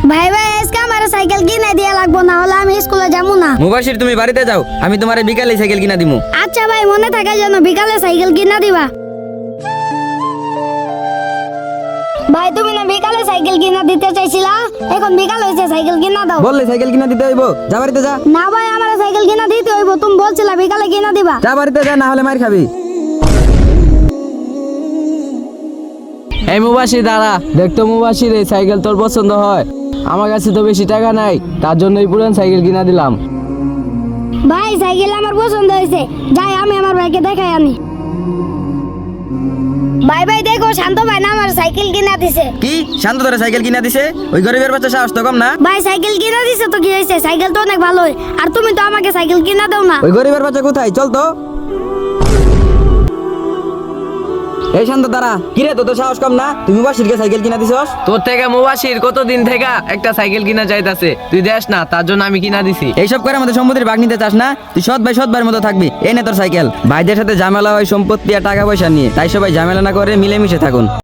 ভাই ভাই আজকে আমার সাইকেল কিনে দিয়ে লাগবো, না হলে আমি স্কুলে যাবো না। মুবাশির তুমি বাড়িতে যাও, আমি তোমার বিকালে সাইকেল কিনা দিমু। আচ্ছা ভাই, মনে থাকে যেন বিকালে সাইকেল কিনা দিবা। ভাই তুমি না বিকালে সাইকেল কিনা দিতে চাইছিলা, এখন বিকাল হয়েছে, সাইকেল কিনা দাও। বললে সাইকেল কিনা দিতে হইব, যা বাড়িতে যা। না ভাই, আমার সাইকেল কিনা দিতে হইব, তুমি বলছিলা বিকালে কিনা দিবা। যা বাড়িতে যা, না হলে মার খাবি। এই মুবাশির দাঁড়া, দেখতো মুবাশির এই সাইকেল তোর পছন্দ হয়? আমার কাছে তো বেশি টাকা নাই, তার জন্য এই পুরান সাইকেল কিনা দিলাম। ভাই সাইকেল আমার পছন্দ হয়েছে, যাই আমি আমার ভাইকে দেখাই আনি। ভাই ভাই দেখো, শান্ত ভাই না আমার সাইকেল কিনা দিছে। কি শান্ত ধরে সাইকেল কিনা দিছে? ওই গরিবের বাচ্চা সাহস তো কম না। ভাই সাইকেল কিনা দিছে তো কি হয়েছে, সাইকেল তো অনেক ভালোই, আর তুমি তো আমাকে সাইকেল কিনা দাও না। ওই গরিবের বাচ্চা কোথায়, চল তো। এই শান্ত দাঁড়া, কিরে তো সাহস কম না, তুমি মুবাশিরকে সাইকেল কিনা দিছস? তোর থেকে মুবাশির কতদিন থেকে একটা সাইকেল কিনা চাইতাছে, তুই দেস না, তার জন্য আমি কিনা দিছি। এইসব করে আমাদের সম্পত্তির ভাগ নিতে চাস না? তুই সৎ ভাইয়ের মতো থাকবি, এই নে তোর সাইকেল। ভাইদের সাথে ঝামেলা হয় সম্পত্তি আর টাকা পয়সা নিয়ে, তাই সবাই ঝামেলা না করে মিলেমিশে থাকুন।